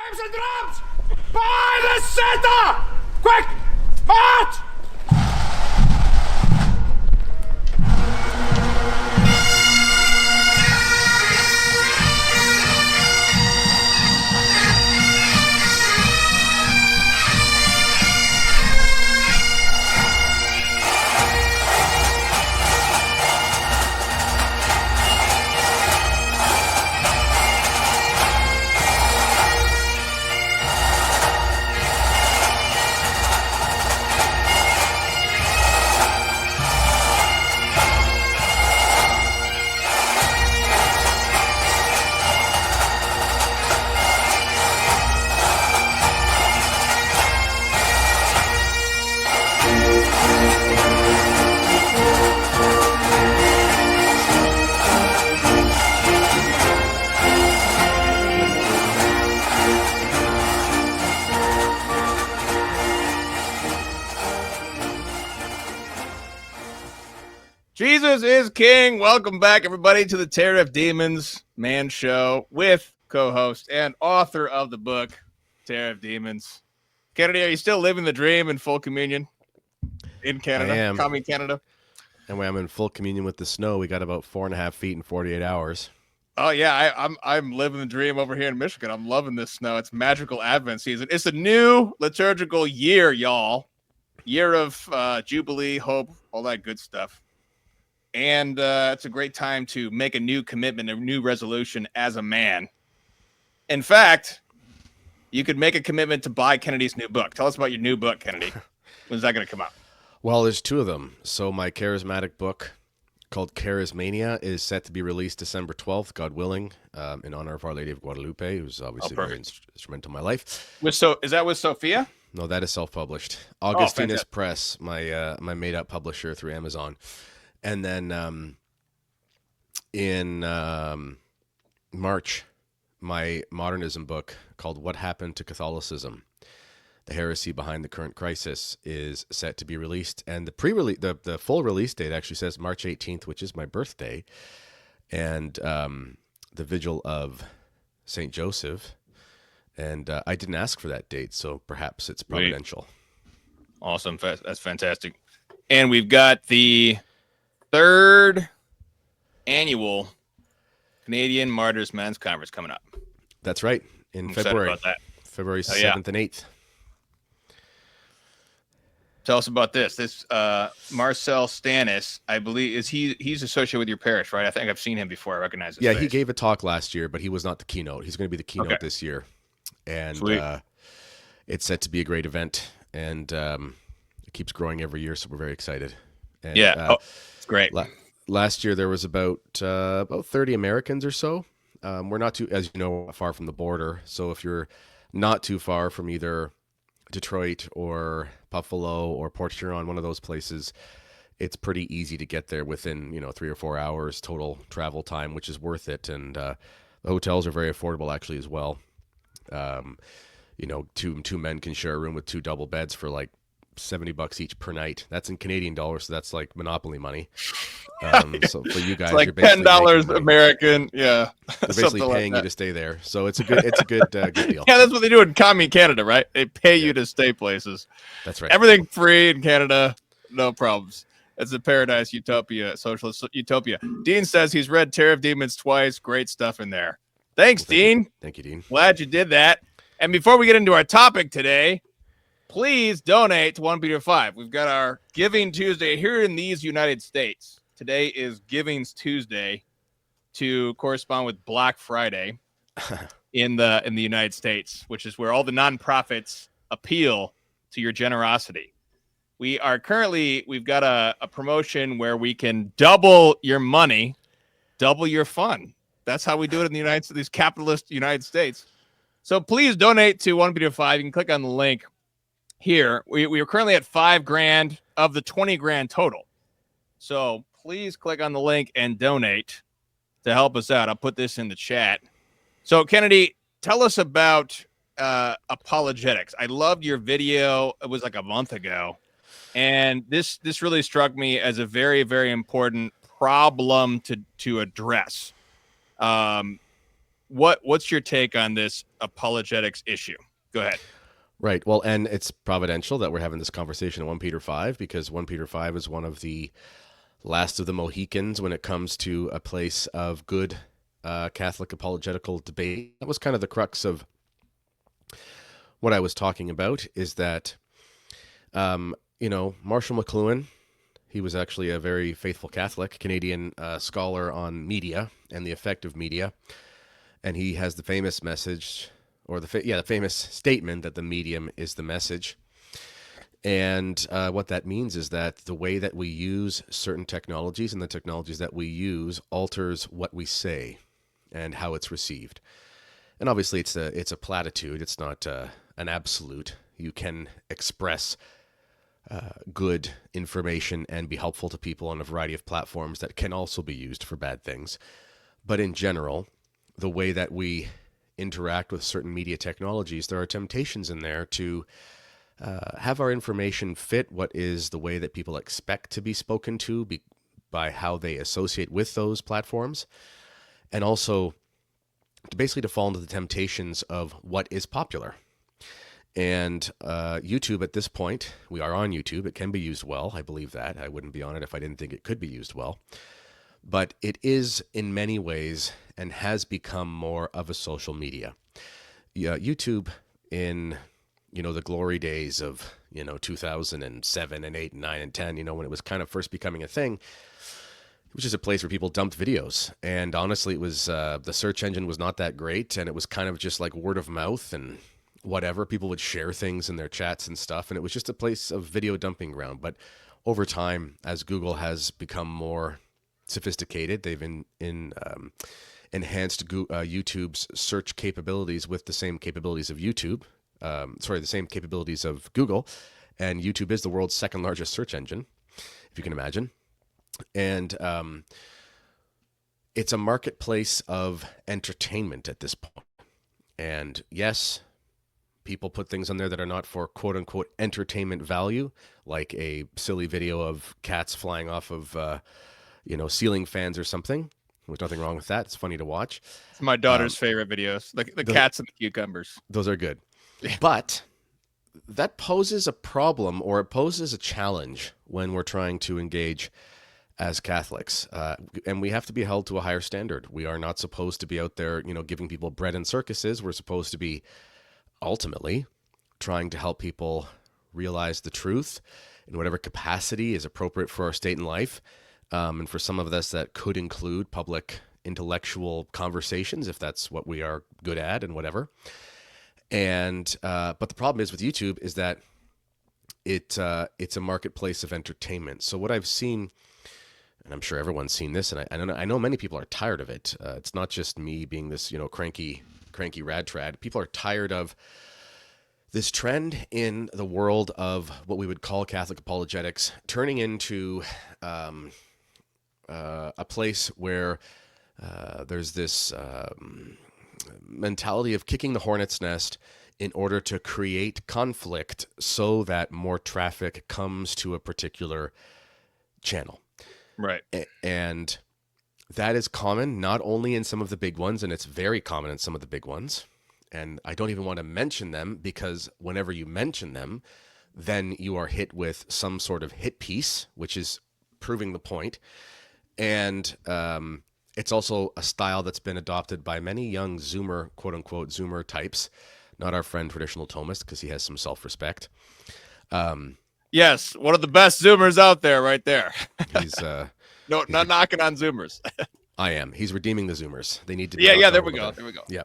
Pipes and drums! By the center! Quick! March! Jesus is King. Welcome back, everybody, to the Terror of Demons Man Show with co-host and author of the book, Terror of Demons. Kennedy, are you still living the dream in full communion in Canada? I am. Commie Canada. And when I'm in full communion with the snow, we got about 4.5 feet in 48 hours. Oh yeah, I'm living the dream over here in Michigan. I'm loving this snow. It's magical Advent season. It's a new liturgical year, y'all. Year of Jubilee, hope, all that good stuff. And it's a great time to make a new commitment, a new resolution as a man. In fact, you could make a commitment to buy Kennedy's new book. Tell us about your new book, Kennedy. When's that going to come out? Well, there's two of them. So my charismatic book called Charismania is set to be released December 12th, God willing, in honor of Our Lady of Guadalupe, who's obviously very instrumental in my life. Is that with Sophia? No, that is self-published. Augustinus Press, my made-up publisher through Amazon. And then in March, my modernism book called What Happened to Catholicism? The Heresy Behind the Current Crisis is set to be released. And the full release date actually says March 18th, which is my birthday. And the Vigil of St. Joseph. And I didn't ask for that date, so perhaps it's providential. Awesome. That's fantastic. And we've got the third annual Canadian Martyrs Men's Conference coming up. That's right. In February. About that. February 7th and 8th. Tell us about this. This Marcel Stannis, I believe, he's associated with your parish, right? I think I've seen him before. I recognize his face. He gave a talk last year, but he was not the keynote. He's going to be the keynote this year. And it's set to be a great event. And it keeps growing every year, so we're very excited. And, it's great. Last year there was about 30 Americans or so. We're not too, as you know, far from the border. So if you're not too far from either Detroit or Buffalo or Port Huron, one of those places, it's pretty easy to get there within 3 or 4 hours total travel time, which is worth it. And the hotels are very affordable actually as well. Two men can share a room with 2 double beds for like $70 each per night. That's in Canadian dollars, so that's like monopoly money. So for you guys, it's like you're basically $10 American. Yeah, they're basically paying you to stay there. So it's a good deal. Yeah, that's what they do in commie Canada, right? They pay you to stay places. That's right. Everything free in Canada, no problems. It's a paradise utopia, socialist utopia. Dean says he's read Terror of Demons twice. Great stuff in there. Thanks, Dean. Thank you, Dean. Glad you did that. And before we get into our topic today, please donate to 1 Peter 5. We've got our Giving Tuesday here in these United States. Today is Giving's Tuesday to correspond with Black Friday in the United States, which is where all the nonprofits appeal to your generosity. We've got a promotion where we can double your money, double your fun. That's how we do it in the United States, these capitalist United States. So please donate to 1 Peter 5. You can click on the link here. We are currently at $5,000 of the $20,000 total. So please click on the link and donate to help us out. I'll put this in the chat. So Kennedy, tell us about apologetics. I loved your video. It was like a month ago. And this really struck me as a very, very important problem to address. what's your take on this apologetics issue? Go ahead. Right. Well, and it's providential that we're having this conversation in 1 Peter 5, because 1 Peter 5 is one of the last of the Mohicans when it comes to a place of good Catholic apologetical debate. That was kind of the crux of what I was talking about, is that, Marshall McLuhan, he was actually a very faithful Catholic, Canadian scholar on media and the effect of media. And he has the famous message, or the famous statement that the medium is the message. And what that means is that the way that we use certain technologies and the technologies that we use alters what we say and how it's received. And obviously it's a platitude. It's not an absolute. You can express good information and be helpful to people on a variety of platforms that can also be used for bad things. But in general, the way that we interact with certain media technologies, there are temptations in there to have our information fit what is the way that people expect to be spoken to by how they associate with those platforms, and also basically to fall into the temptations of what is popular. And YouTube at this point, we are on YouTube. It can be used well. I believe that. I wouldn't be on it if I didn't think it could be used well. But it is in many ways and has become more of a social media. YouTube in the glory days of 2007 and 8 and 9 and 10, when it was kind of first becoming a thing, it was just a place where people dumped videos. And honestly, it was the search engine was not that great, and it was kind of just like word of mouth and whatever. People would share things in their chats and stuff, and it was just a place of video dumping ground. But over time, as Google has become more sophisticated, they've enhanced YouTube's search capabilities with the same capabilities of YouTube. The same capabilities of Google, and YouTube is the world's second largest search engine, if you can imagine. And it's a marketplace of entertainment at this point. And yes, people put things on there that are not for quote unquote entertainment value, like a silly video of cats flying off of, ceiling fans or something. There's nothing wrong with that. It's funny to watch. It's my daughter's favorite videos, the cats and the cucumbers. Those are good. But that poses a problem, or it poses a challenge when we're trying to engage as Catholics. And we have to be held to a higher standard. We are not supposed to be out there, giving people bread and circuses. We're supposed to be ultimately trying to help people realize the truth in whatever capacity is appropriate for our state and life. And for some of us, that could include public intellectual conversations, if that's what we are good at and whatever. And but the problem is with YouTube is that it's a marketplace of entertainment. So what I've seen, and I'm sure everyone's seen this, and I know many people are tired of it. It's not just me being this cranky rad trad. People are tired of this trend in the world of what we would call Catholic apologetics turning into a place where there's this mentality of kicking the hornet's nest in order to create conflict so that more traffic comes to a particular channel. Right. And that is common not only in some of the big ones, and it's very common in some of the big ones. And I don't even want to mention them, because whenever you mention them, then you are hit with some sort of hit piece, which is proving the point. And it's also a style that's been adopted by many young Zoomer, quote unquote, Zoomer types, not our friend traditional Thomist, because he has some self-respect. Yes, one of the best Zoomers out there, right there. He's not knocking on Zoomers. I am. He's redeeming the Zoomers. They need to. Yeah. There we go. Yeah.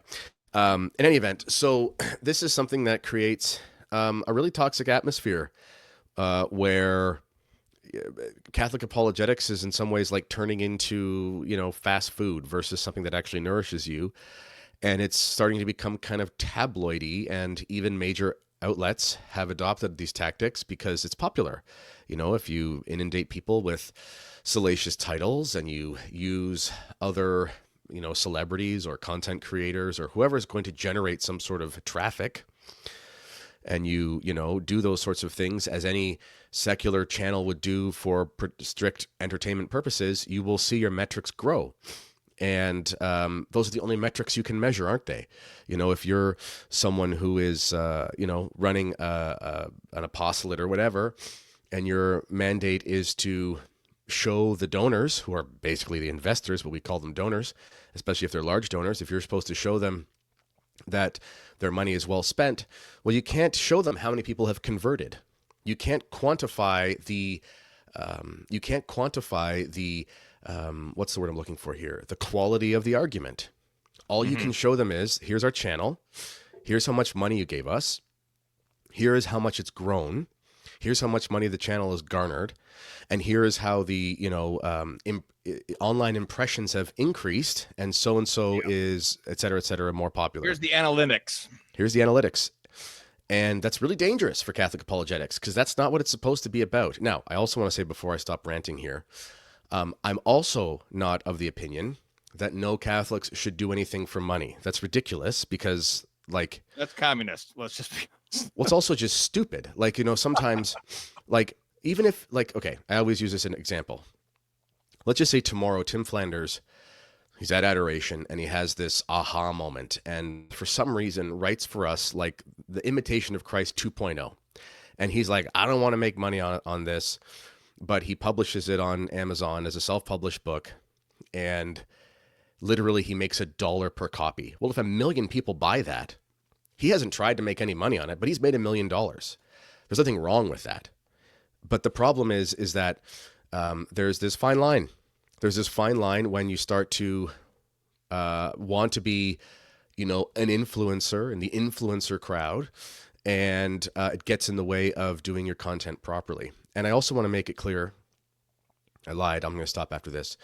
In any event, so this is something that creates a really toxic atmosphere where Catholic apologetics is in some ways like turning into, fast food versus something that actually nourishes you. And it's starting to become kind of tabloidy, and even major outlets have adopted these tactics because it's popular. If you inundate people with salacious titles and you use other, celebrities or content creators or whoever is going to generate some sort of traffic, and you do those sorts of things as any secular channel would do for strict entertainment purposes, you will see your metrics grow. And those are the only metrics you can measure, aren't they? You know, if you're someone who is, running an apostolate or whatever, and your mandate is to show the donors, who are basically the investors, but we call them donors, especially if they're large donors, if you're supposed to show them that their money is well spent, well, you can't show them how many people have converted. You can't quantify the what's the word I'm looking for here? The quality of the argument. All you can show them is, here's our channel. Here's how much money you gave us. Here is how much it's grown. Here's how much money the channel has garnered. And here is how the, online impressions have increased. And so is, et cetera, more popular. Here's the analytics. And that's really dangerous for Catholic apologetics, because that's not what it's supposed to be about. Now, I also want to say, before I stop ranting here, I'm also not of the opinion that no Catholics should do anything for money. That's ridiculous, because that's communist. Let's just be well, it's also just stupid. Sometimes even if okay, I always use this as an example. Let's just say tomorrow, Tim Flanders, he's at adoration and he has this aha moment, and for some reason writes for us like The Imitation of Christ 2.0. And he's like, I don't want to make money on this, but he publishes it on Amazon as a self-published book, and literally he makes $1 per copy. Well, if 1 million people buy that, he hasn't tried to make any money on it, but he's made $1 million. There's nothing wrong with that. But the problem is that there's this fine line. There's this fine line when you start to want to be, an influencer in the influencer crowd, and it gets in the way of doing your content properly. And I also want to make it clear, I lied, I'm going to stop after this.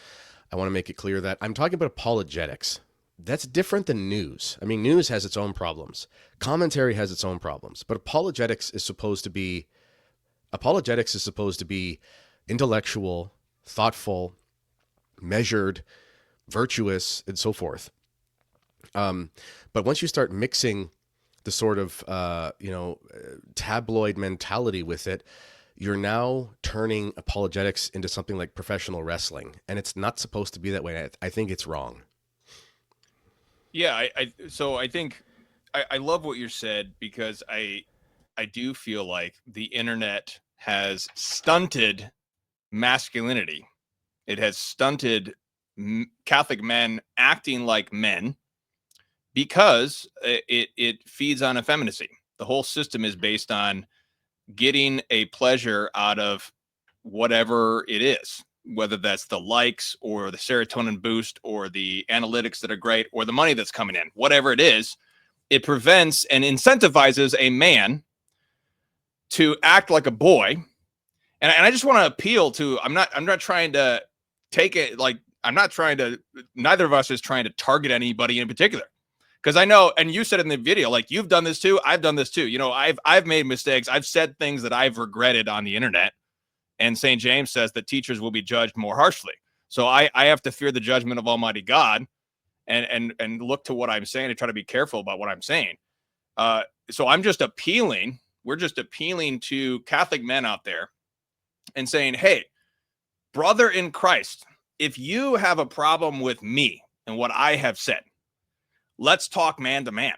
I want to make it clear that I'm talking about apologetics. That's different than news. I mean, news has its own problems. Commentary has its own problems. But apologetics is supposed to be intellectual, thoughtful, measured, virtuous, and so forth. But once you start mixing the sort of, tabloid mentality with it, you're now turning apologetics into something like professional wrestling. And it's not supposed to be that way. I think it's wrong. Yeah, so I think I love what you said, because I do feel like the internet has stunted masculinity. It has stunted Catholic men acting like men, because it feeds on effeminacy. The whole system is based on getting a pleasure out of whatever it is, whether that's the likes or the serotonin boost or the analytics that are great or the money that's coming in, whatever it is. It prevents and incentivizes a man to act like a boy. And I just want to appeal to, I'm not trying to take it like, neither of us is trying to target anybody in particular. Because I know, and you said in the video, like, you've done this too, I've done this too. I've made mistakes. I've said things that I've regretted on the internet. And St. James says that teachers will be judged more harshly. So I have to fear the judgment of Almighty God and look to what I'm saying and try to be careful about what I'm saying. So I'm just appealing. We're just appealing to Catholic men out there and saying, hey, brother in Christ, if you have a problem with me and what I have said, let's talk man to man.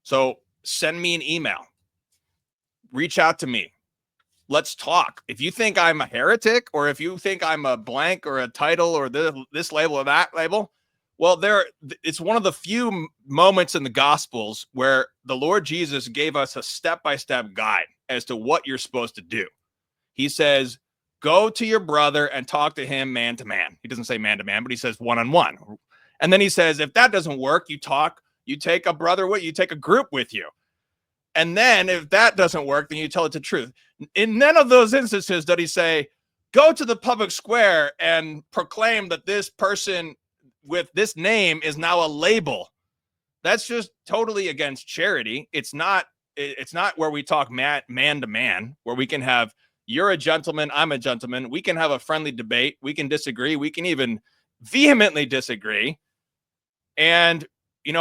So send me an email. Reach out to me. Let's talk. If you think I'm a heretic, or if you think I'm a blank or a title or this label or that label, well, it's one of the few moments in the Gospels where the Lord Jesus gave us a step-by-step guide as to what you're supposed to do. He says, go to your brother and talk to him man to man. He doesn't say man to man, but he says one-on-one. And then he says, if that doesn't work, you take a brother with you, take a group with you. And then if that doesn't work, then you tell it the truth. In none of those instances did he say, go to the public square and proclaim that this person with this name is now a label. That's just totally against charity. It's not where we talk man to man, where we can have, you're a gentleman, I'm a gentleman. We can have a friendly debate. We can disagree. We can even vehemently disagree. And, and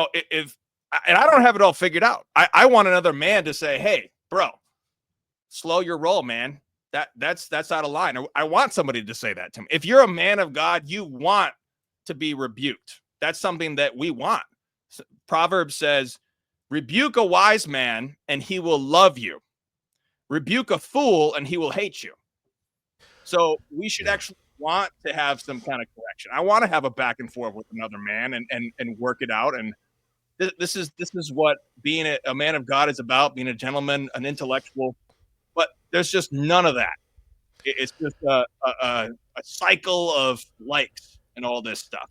I don't have it all figured out. I want another man to say, hey, bro, slow your roll, man. That's out of line. I want somebody to say that to me. If you're a man of God, you want to be rebuked. That's something that we want. Proverbs says, rebuke a wise man and he will love you. Rebuke a fool and he will hate you. So we should actually want to have some kind of correction. I want to have a back and forth with another man and work it out. And this is what being a man of God is about, being a gentleman, an intellectual. But there's just none of that. It's just a cycle of likes and all this stuff.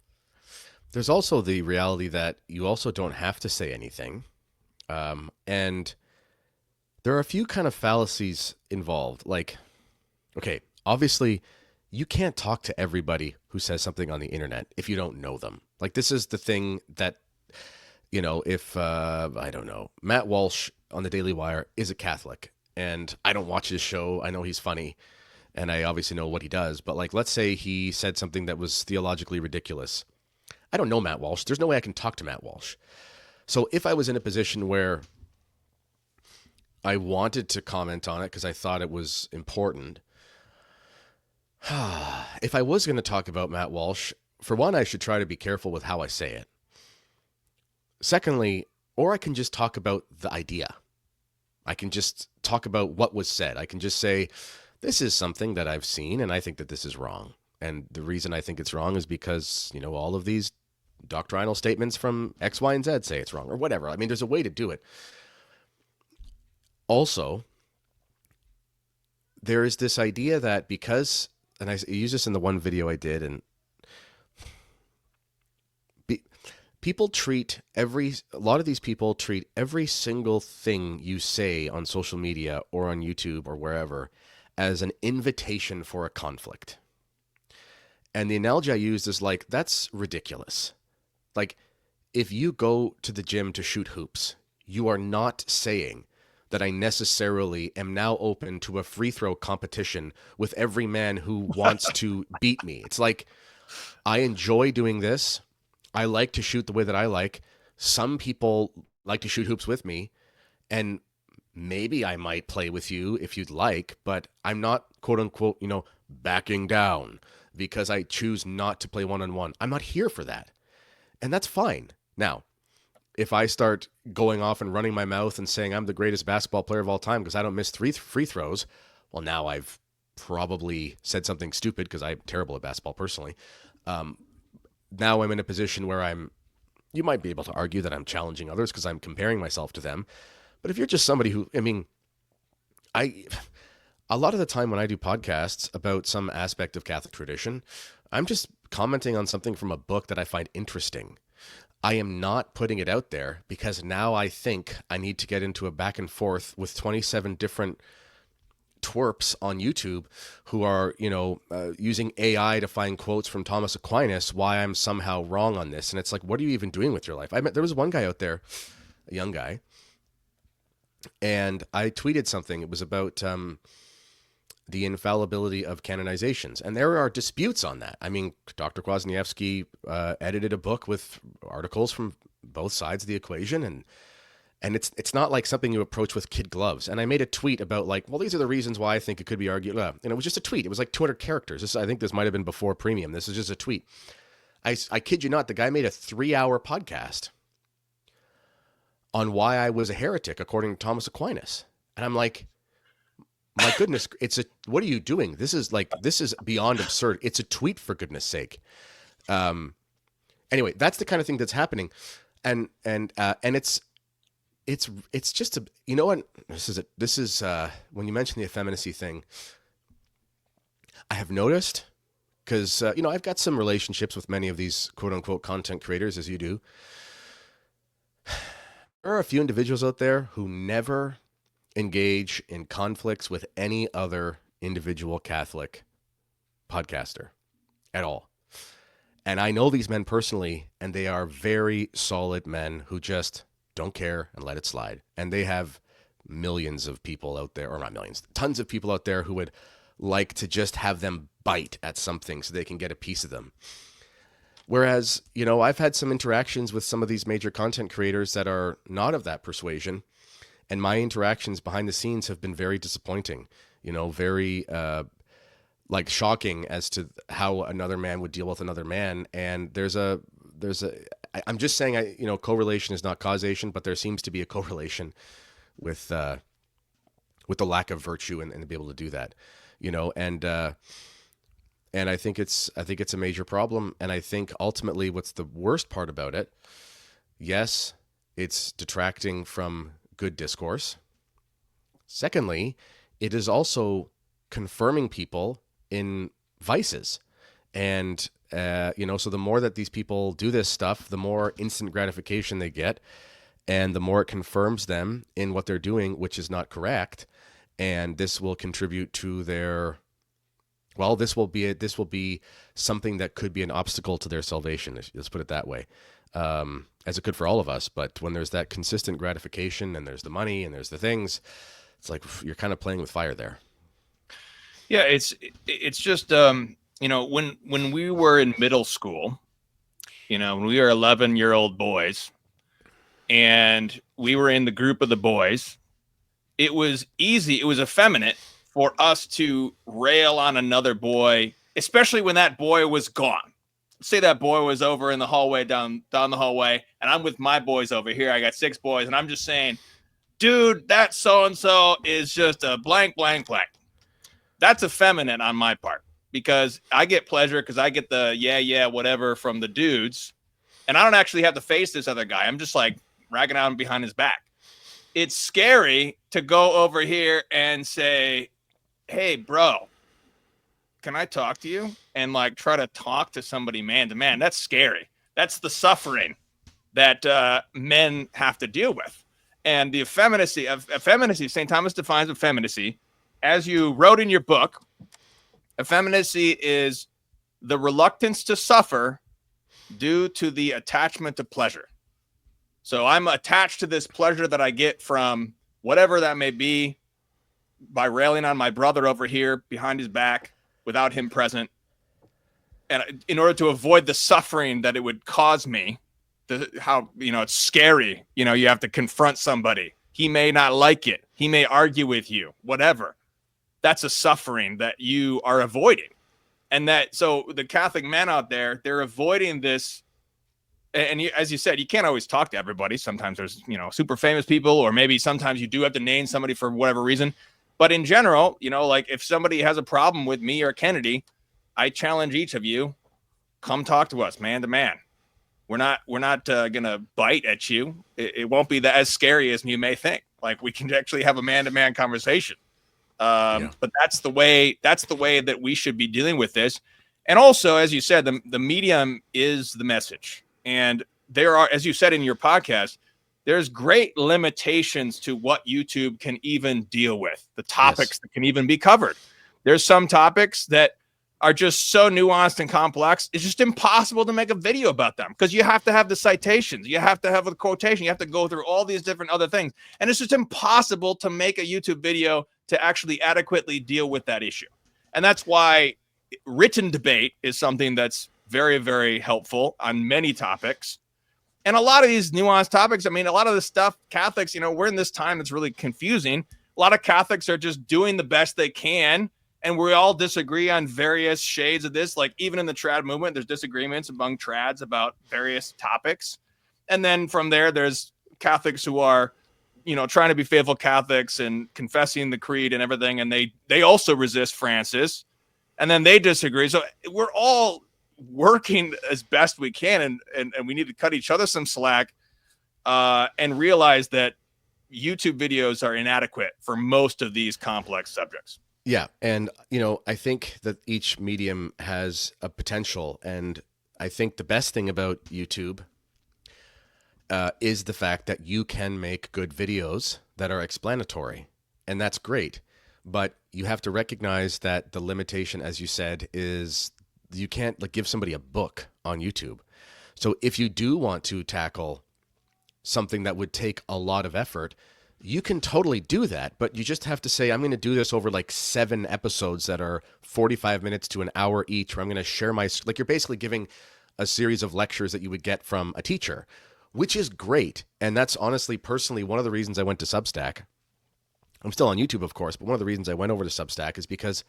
There's also the reality that you also don't have to say anything. And there are a few kind of fallacies involved. Like, okay, obviously, you can't talk to everybody who says something on the internet if you don't know them. Like, this is the thing that, you know, if, I don't know, Matt Walsh on the Daily Wire is a Catholic, and I don't watch his show. I know he's funny, and I obviously know what he does. But, like, let's say he said something that was theologically ridiculous. I don't know Matt Walsh. There's no way I can talk to Matt Walsh. So if I was in a position where I wanted to comment on it because I thought it was important, if I was going to talk about Matt Walsh, for one, I should try to be careful with how I say it. Secondly, or I can just talk about the idea. I can just talk about what was said. I can just say, this is something that I've seen, and I think that this is wrong. And the reason I think it's wrong is because, you know, all of these doctrinal statements from X, Y, and Z say it's wrong, or whatever. I mean, there's a way to do it. Also, there is this idea that because, and I use this in the one video I did, and people treat a lot of these people treat every single thing you say on social media or on YouTube or wherever as an invitation for a conflict. And the analogy I used is like, that's ridiculous. Like, if you go to the gym to shoot hoops, you are not saying that I necessarily am now open to a free throw competition with every man who wants to beat me. It's like, I enjoy doing this. I like to shoot the way that I like. Some people like to shoot hoops with me, and maybe I might play with you if you'd like, but I'm not, quote unquote, you know, backing down because I choose not to play one-on-one. I'm not here for that. And that's fine. Now, if I start going off and running my mouth and saying I'm the greatest basketball player of all time because I don't miss 3 free throws, well, now I've probably said something stupid because I'm terrible at basketball personally. Now I'm in a position where you might be able to argue that I'm challenging others because I'm comparing myself to them. But if you're just somebody who, I mean, a lot of the time when I do podcasts about some aspect of Catholic tradition, I'm just commenting on something from a book that I find interesting. I am not putting it out there because now I think I need to get into a back and forth with 27 different twerps on YouTube who are, you know, using AI to find quotes from Thomas Aquinas, why I'm somehow wrong on this. And it's like, what are you even doing with your life? There was one guy out there, a young guy, and I tweeted something. It was about the infallibility of canonizations. And there are disputes on that. I mean, Dr. Kwasniewski edited a book with articles from both sides of the equation, and it's not like something you approach with kid gloves. And I made a tweet about like, well, these are the reasons why I think it could be argued. And it was just a tweet. It was like 200 characters. I think this might have been before premium. This is just a tweet. I kid you not, the guy made a 3-hour podcast on why I was a heretic according to Thomas Aquinas. And I'm like, my goodness, what are you doing? This is beyond absurd. It's a tweet, for goodness sake. Anyway, that's the kind of thing that's happening. And it's just you know what? This is when you mention the effeminacy thing, I have noticed, because, you know, I've got some relationships with many of these quote unquote content creators, as you do. There are a few individuals out there who never engage in conflicts with any other individual Catholic podcaster at all. And I know these men personally, and they are very solid men who just don't care and let it slide. And they have millions of people out there, or not millions, tons of people out there who would like to just have them bite at something so they can get a piece of them. Whereas, you know, I've had some interactions with some of these major content creators that are not of that persuasion, and my interactions behind the scenes have been very disappointing. You know, very like shocking as to how another man would deal with another man. And I'm just saying, correlation is not causation, but there seems to be a correlation with the lack of virtue and to be able to do that, and I think it's a major problem. And I think ultimately what's the worst part about it, yes, it's detracting from good discourse. Secondly, it is also confirming people in vices. And, so the more that these people do this stuff, the more instant gratification they get, and the more it confirms them in what they're doing, which is not correct. And this will contribute to their, this will be something that could be an obstacle to their salvation. Let's put it that way. As it could for all of us. But when there's that consistent gratification and there's the money and there's the things, it's like you're kind of playing with fire there. Yeah, it's just when we were in middle school, when we were 11-year-old boys, and we were in the group of the boys, it was easy. It was effeminate for us to rail on another boy, especially when that boy was gone. Say that boy was over in the hallway, down the hallway, and I'm with my boys over here. I got 6 boys, and I'm just saying, dude, that so-and-so is just a blank, blank, blank. That's effeminate on my part, because I get pleasure because I get the yeah, whatever from the dudes, and I don't actually have to face this other guy. I'm just like ragging on behind his back. It's scary to go over here and say, hey, bro, can I talk to you? And like try to talk to somebody man to man. That's scary. That's the suffering that men have to deal with. And the effeminacy, St. Thomas defines effeminacy, as you wrote in your book. Effeminacy is the reluctance to suffer due to the attachment to pleasure. So I'm attached to this pleasure that I get from whatever that may be by railing on my brother over here behind his back without him present. And in order to avoid the suffering that it would cause me, it's scary. You have to confront somebody. He may not like it. He may argue with you, whatever. That's a suffering that you are avoiding. And so the Catholic men out there, they're avoiding this. And as you said, you can't always talk to everybody. Sometimes there's, super famous people, or maybe sometimes you do have to name somebody for whatever reason. But in general, like if somebody has a problem with me or Kennedy, I challenge each of you, come talk to us man to man. We're not going to bite at you. It won't be as scary as you may think. Like we can actually have a man-to-man conversation. But that's the way that we should be dealing with this. And also, as you said, the medium is the message. And there are, as you said in your podcast, there's great limitations to what YouTube can even deal with, the topics that can even be covered. There's some topics that are just so nuanced and complex. It's just impossible to make a video about them because you have to have the citations. You have to have a quotation. You have to go through all these different other things. And it's just impossible to make a YouTube video to actually adequately deal with that issue. And that's why written debate is something that's very, very helpful on many topics. And a lot of these nuanced topics, a lot of the stuff, Catholics, we're in this time that's really confusing. A lot of Catholics are just doing the best they can. And we all disagree on various shades of this. Like even in the trad movement, there's disagreements among trads about various topics. And then from there, there's Catholics who are, trying to be faithful Catholics and confessing the creed and everything. And they also resist Francis. And then they disagree. So we're all working as best we can. And we need to cut each other some slack and realize that YouTube videos are inadequate for most of these complex subjects. Yeah. And, I think that each medium has a potential. And I think the best thing about YouTube is the fact that you can make good videos that are explanatory. And that's great. But you have to recognize that the limitation, as you said, is you can't give somebody a book on YouTube. So if you do want to tackle something that would take a lot of effort, you can totally do that, but you just have to say, I'm going to do this over 7 episodes that are 45 minutes to an hour each, where I'm going to share you're basically giving a series of lectures that you would get from a teacher, which is great. And that's honestly, personally, one of the reasons I went to Substack. I'm still on YouTube, of course, but one of the reasons I went over to Substack is because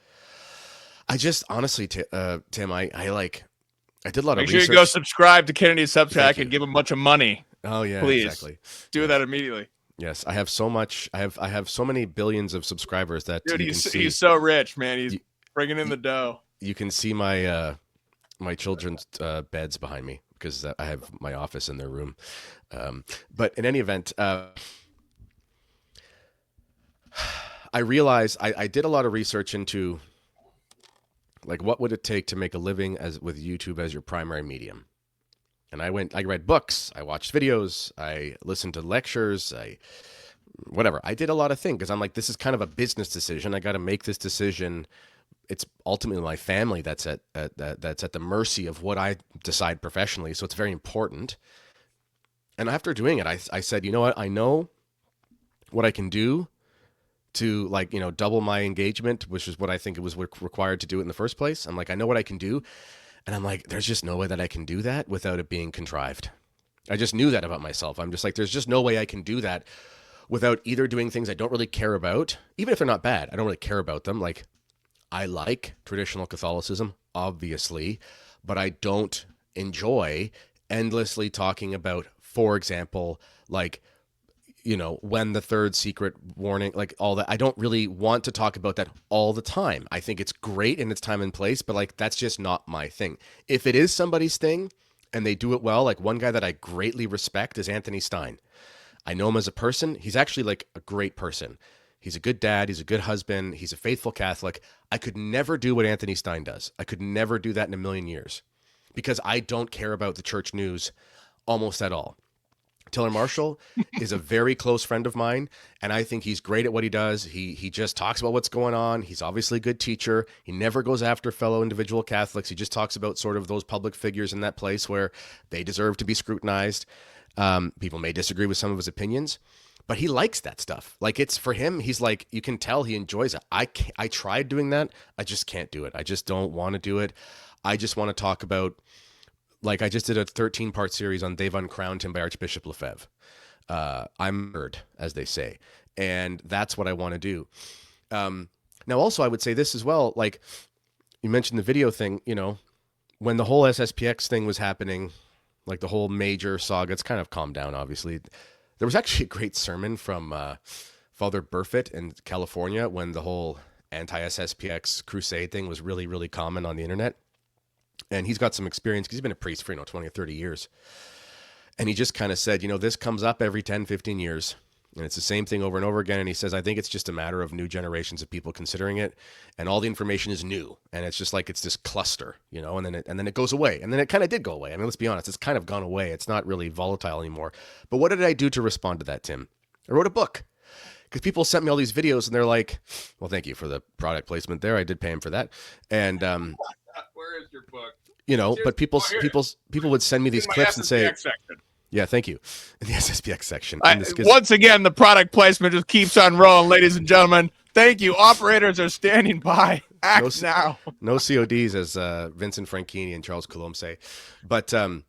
I just honestly, Tim, I did a lot of Make sure research. you go subscribe to Kennedy's Thank Substack you. and give him a bunch of money. Oh yeah, Please exactly. do Yes. that immediately. Yes, I have so much. I have so many billions of subscribers that Dude, you can see. he's so rich, man. He's you, bringing in the dough. You can see my my children's beds behind me because I have my office in their room. But in any event, I realized I did a lot of research into like what would it take to make a living as with YouTube as your primary medium. And I read books, I watched videos, I listened to lectures, whatever. I did a lot of things because I'm like, this is kind of a business decision. I got to make this decision. It's ultimately my family that's at the mercy of what I decide professionally. So it's very important. And after doing it, I said, you know what? I know what I can do to double my engagement, which is what I think it was required to do it in the first place. I'm like, I know what I can do. And I'm like, there's just no way that I can do that without it being contrived. I just knew that about myself. I'm just like, there's just no way I can do that without either doing things I don't really care about, even if they're not bad. I don't really care about them. Like, I like traditional Catholicism, obviously, but I don't enjoy endlessly talking about, for example, like, when the third secret warning, like all that. I don't really want to talk about that all the time. I think it's great in its time and place, but like, that's just not my thing. If it is somebody's thing and they do it well, like one guy that I greatly respect is Anthony Stein. I know him as a person. He's actually like a great person. He's a good dad. He's a good husband. He's a faithful Catholic. I could never do what Anthony Stein does. I could never do that in a million years because I don't care about the church news almost at all. Taylor Marshall is a very close friend of mine, and I think he's great at what he does. He just talks about what's going on. He's obviously a good teacher. He never goes after fellow individual Catholics. He just talks about sort of those public figures in that place where they deserve to be scrutinized. People may disagree with some of his opinions, but he likes that stuff. Like, it's for him, he's like, you can tell he enjoys it. I tried doing that. I just can't do it. I just don't want to do it. I just want to talk about, like, I just did a 13-part series on They've Uncrowned Him by Archbishop Lefebvre. I'm a nerd, as they say. And that's what I want to do. Now, also, I would say this as well. Like, you mentioned the video thing, when the whole SSPX thing was happening, like the whole major saga, it's kind of calmed down, obviously. There was actually a great sermon from Father Burfitt in California when the whole anti-SSPX crusade thing was really, really common on the internet. And he's got some experience because he's been a priest for 20 or 30 years. And he just kind of said, this comes up every 10, 15 years. And it's the same thing over and over again. And he says, I think it's just a matter of new generations of people considering it. And all the information is new. And it's just like, it's this cluster, and then it goes away. And then it kind of did go away. I mean, let's be honest, it's kind of gone away. It's not really volatile anymore. But what did I do to respond to that, Tim? I wrote a book. Because people sent me all these videos and they're like, well, thank you for the product placement there. I did pay him for that. And, where is your book? But people would send me these clips and say, section. Yeah, thank you. In the SSPX section. Once again, the product placement just keeps on rolling, ladies and gentlemen. Thank you. Operators are standing by. Act now. No CODs, as Vincent Franchini and Charles Coulombe say. But I'm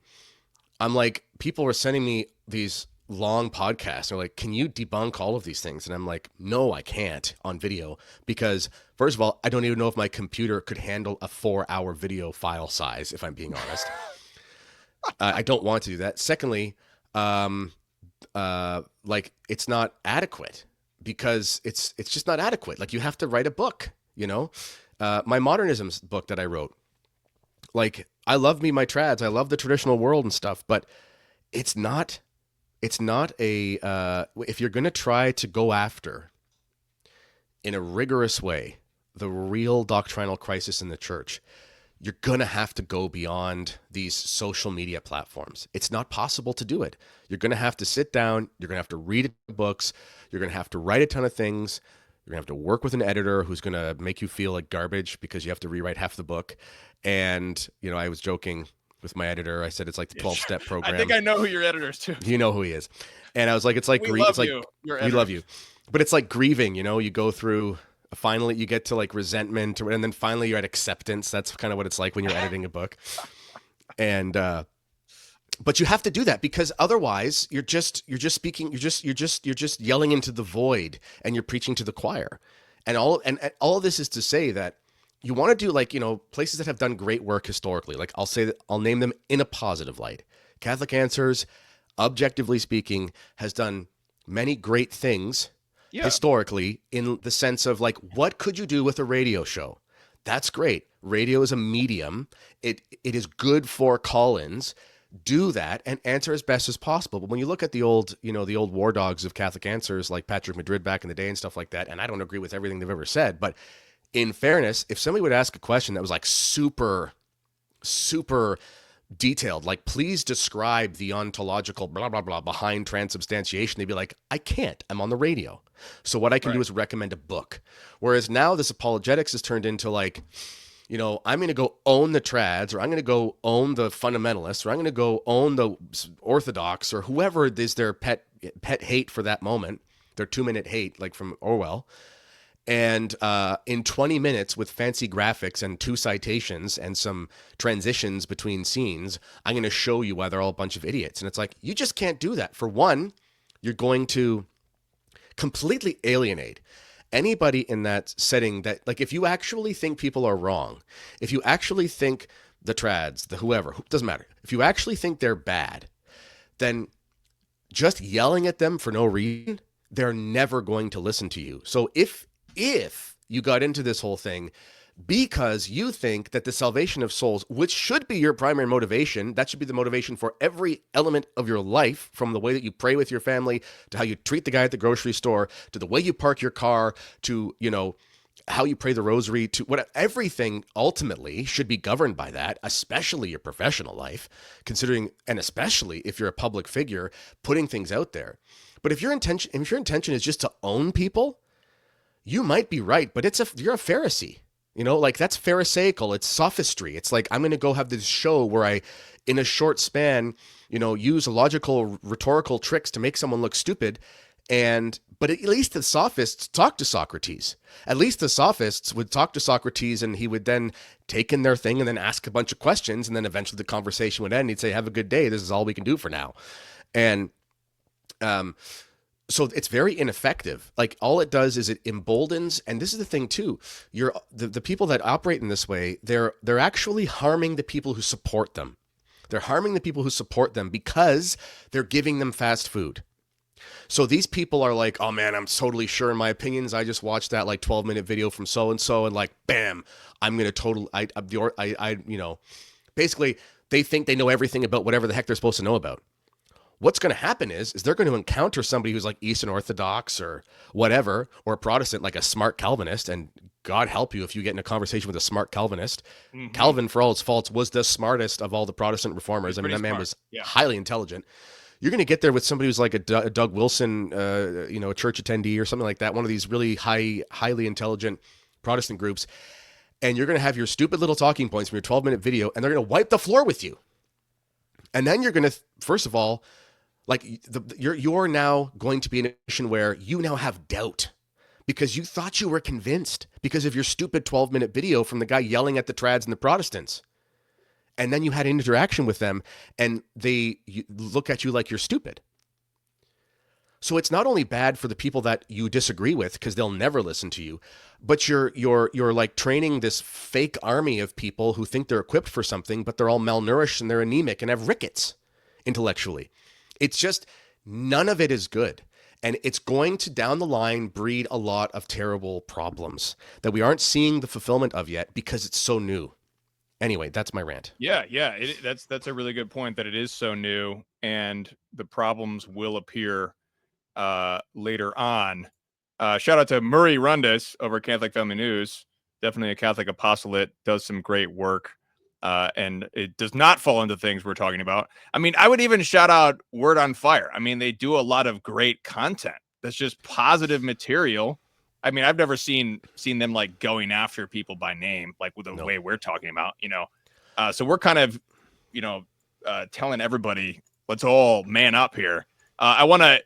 like, people were sending me these long podcasts. They're like, can you debunk all of these things? And I'm like, no, I can't on video because, first of all, I don't even know if my computer could handle a 4-hour video file size, if I'm being honest. I don't want to do that. Secondly, like, it's not adequate because it's just not adequate. Like, you have to write a book, my modernism book that I wrote. Like, I love my trads. I love the traditional world and stuff, but it's not a, if you're going to try to go after in a rigorous way, the real doctrinal crisis in the church, you're going to have to go beyond these social media platforms. It's not possible to do it. You're going to have to sit down. You're going to have to read books. You're going to have to write a ton of things. You're going to have to work with an editor who's going to make you feel like garbage because you have to rewrite half the book. And, I was joking with my editor. I said, it's like the 12-step program. I think I know who your editor is too. You know who he is. And I was like, it's like, we love you. But it's like grieving, you go through, finally you get to like resentment, and then finally you're at acceptance. That's kind of what it's like when you're editing a book. And, but you have to do that because otherwise you're just speaking, you're just yelling into the void and you're preaching to the choir. And all of this is to say that you want to do like, places that have done great work historically. Like I'll say that I'll name them in a positive light. Catholic Answers, objectively speaking, has done many great things historically in the sense of like, what could you do with a radio show? That's great. Radio is a medium. It is good for call-ins. Do that and answer as best as possible. But when you look at the old war dogs of Catholic Answers, like Patrick Madrid back in the day and stuff like that, and I don't agree with everything they've ever said, but in fairness, if somebody would ask a question that was like super, super detailed, like please describe the ontological blah, blah, blah behind transubstantiation, they'd be like, I can't. I'm on the radio. So what I can do is recommend a book. Whereas now this apologetics has turned into like, I'm going to go own the trads, or I'm going to go own the fundamentalists, or I'm going to go own the orthodox, or whoever is their pet hate for that moment, their 2-minute hate, like from Orwell. And in 20 minutes with fancy graphics and 2 citations and some transitions between scenes, I'm going to show you why they're all a bunch of idiots. And it's like, you just can't do that. For one, you're going to completely alienate anybody in that setting that, like, if you actually think people are wrong, if you actually think the trads, the whoever, doesn't matter, if you actually think they're bad, then just yelling at them for no reason, they're never going to listen to you. So if you got into this whole thing because you think that the salvation of souls, which should be your primary motivation, that should be the motivation for every element of your life, from the way that you pray with your family, to how you treat the guy at the grocery store, to the way you park your car, to, how you pray the rosary, to what, everything ultimately should be governed by that, especially your professional life, considering, and especially if you're a public figure putting things out there. But if your intention is just to own people, you might be right, but you're a Pharisee. Like that's Pharisaical. It's sophistry. It's like, I'm going to go have this show where I, in a short span, use logical, rhetorical tricks to make someone look stupid. But at least the sophists talk to Socrates. At least the sophists would talk to Socrates, and he would then take in their thing and then ask a bunch of questions. And then eventually the conversation would end. He'd say, have a good day. This is all we can do for now. And, so it's very ineffective. Like all it does is it emboldens, and this is the thing too. The people that operate in this way, they're actually harming the people who support them. They're harming the people who support them because they're giving them fast food. So these people are like, oh man, I'm totally sure in my opinions. I just watched that like 12-minute video from so and so, and like, bam, I'm gonna basically they think they know everything about whatever the heck they're supposed to know about. What's going to happen is they're going to encounter somebody who's like Eastern Orthodox or whatever, or a Protestant, like a smart Calvinist. And God help you if you get in a conversation with a smart Calvinist. Mm-hmm. Calvin, for all his faults, was the smartest of all the Protestant reformers. I mean, that man was highly intelligent. You're going to get there with somebody who's like a Doug Wilson, a church attendee or something like that, one of these really highly intelligent Protestant groups. And you're going to have your stupid little talking points from your 12-minute video, and they're going to wipe the floor with you. And then you're going to, first of all, like you're now going to be in a position where you now have doubt because you thought you were convinced because of your stupid 12-minute video from the guy yelling at the trads and the Protestants. And then you had an interaction with them and they look at you like you're stupid. So it's not only bad for the people that you disagree with because they'll never listen to you, but you're like training this fake army of people who think they're equipped for something, but they're all malnourished and they're anemic and have rickets intellectually. It's just, none of it is good. And it's going to, down the line, breed a lot of terrible problems that we aren't seeing the fulfillment of yet because it's so new. Anyway, that's my rant. Yeah. That's a really good point, that it is so new and the problems will appear later on. Shout out to Murray Rundas over Catholic Family News. Definitely a Catholic apostolate, does some great work. And it does not fall into things we're talking about. I mean, I would even shout out Word on Fire. I mean, they do a lot of great content that's just positive material. I mean, I've never seen them like going after people by name, like with the way we're talking about, so we're kind of, telling everybody, let's all man up here. I want to,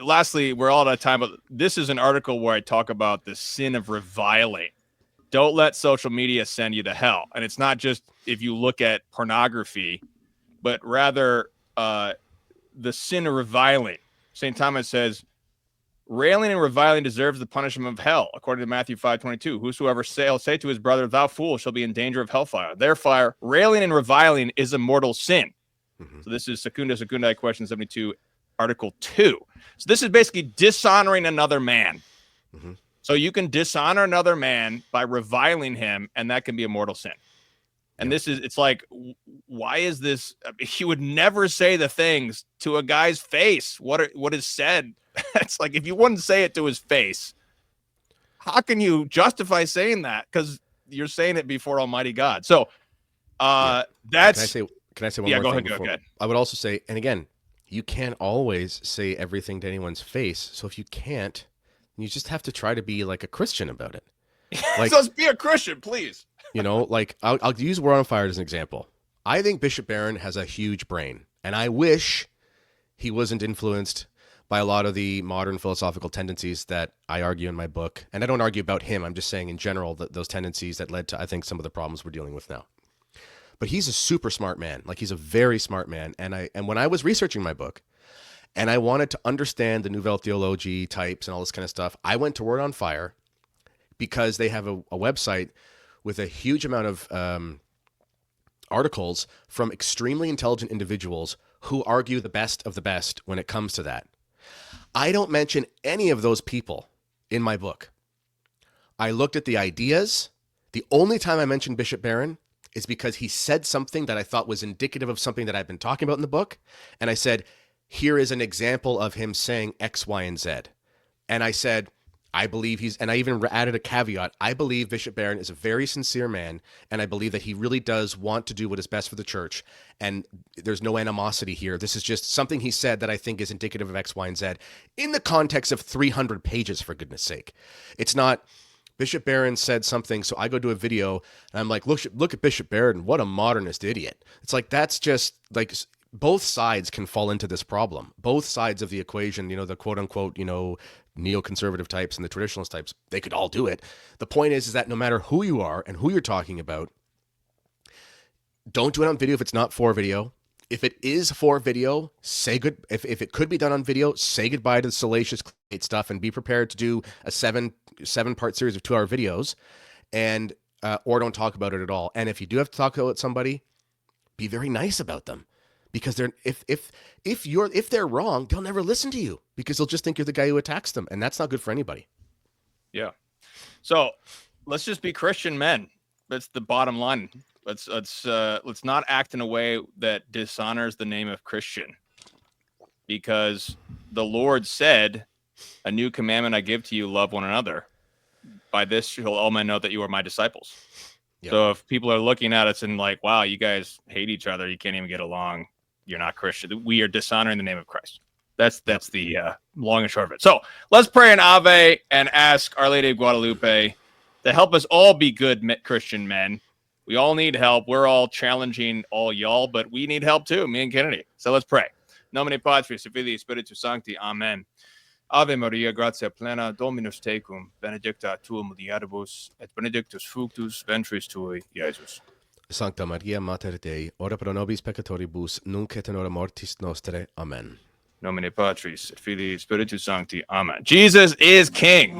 lastly, we're all out of time, but this is an article where I talk about the sin of reviling. Don't let social media send you to hell. And it's not just if you look at pornography, but rather the sin of reviling. St. Thomas says, Railing and reviling deserves the punishment of hell, according to Matthew 5:22. Whosoever shall say to his brother, thou fool, shall be in danger of hellfire. Therefore, railing and reviling is a mortal sin. Mm-hmm. So this is Secunda Secundae, question 72, Article 2. So this is basically dishonoring another man. Mm-hmm. So you can dishonor another man by reviling him, and that can be a mortal sin. And this is, it's like, why is this? He would never say the things to a guy's face. What is said? It's like, if you wouldn't say it to his face, how can you justify saying that? Because you're saying it before Almighty God. So that's. Can I say one more thing? Go ahead. I would also say, and again, you can't always say everything to anyone's face. So if you can't, you just have to try to be like a Christian about it. Like, let's be a Christian, please. You know, like I'll use We're on Fire as an example. I think Bishop Barron has a huge brain, and I wish he wasn't influenced by a lot of the modern philosophical tendencies that I argue in my book. And I don't argue about him. I'm just saying in general that those tendencies that led to, I think, some of the problems we're dealing with now. But he's a super smart man. Like, he's a very smart man. And when I was researching my book and I wanted to understand the Nouvelle Theologie types and all this kind of stuff, I went to Word on Fire because they have a website with a huge amount of articles from extremely intelligent individuals who argue the best of the best when it comes to that. I don't mention any of those people in my book. I looked at the ideas. The only time I mentioned Bishop Barron is because he said something that I thought was indicative of something that I've been talking about in the book. And I said, here is an example of him saying X, Y, and Z. And I said, I believe and I even added a caveat. I believe Bishop Barron is a very sincere man, and I believe that he really does want to do what is best for the church, and there's no animosity here. This is just something he said that I think is indicative of X, Y, and Z in the context of 300 pages, for goodness sake. It's not Bishop Barron said something, so I go do a video, and I'm like, look at Bishop Barron, what a modernist idiot. It's like, that's just like, both sides can fall into this problem. Both sides of the equation, you know, the quote-unquote, you know, neoconservative types and the traditionalist types, they could all do it. The point is that no matter who you are and who you're talking about, don't do it on video if it's not for video. If it is for video, say good. If it could be done on video, say goodbye to the salacious stuff and be prepared to do a seven-part series of 2-hour videos, and or don't talk about it at all. And if you do have to talk about somebody, be very nice about them. Because they're if they're wrong, they'll never listen to you because they'll just think you're the guy who attacks them, and that's not good for anybody. Yeah. So let's just be Christian men. That's the bottom line. Let's not act in a way that dishonors the name of Christian, because the Lord said, "A new commandment I give to you: love one another. By this shall all men know that you are my disciples." Yep. So if people are looking at us and like, "Wow, you guys hate each other. You can't even get along. You're not Christian." We are dishonoring the name of Christ. That's the long and short of it. So let's pray an Ave and ask Our Lady of Guadalupe to help us all be good Christian men. We all need help. We're all challenging all y'all, but we need help too, me and Kennedy. So let's pray. Nomine Patris et Filii Spiritus Sancti. Amen. Ave Maria, gratia plena, Dominus tecum, benedicta tu mulieribus, et benedictus fructus ventris tui, Iesus. Sancta Maria, Mater Dei, ora pro nobis peccatoribus, nunc et in hora mortis nostre. Amen. Nomine Patris et Filii Spiritus Sancti. Amen. Jesus is King.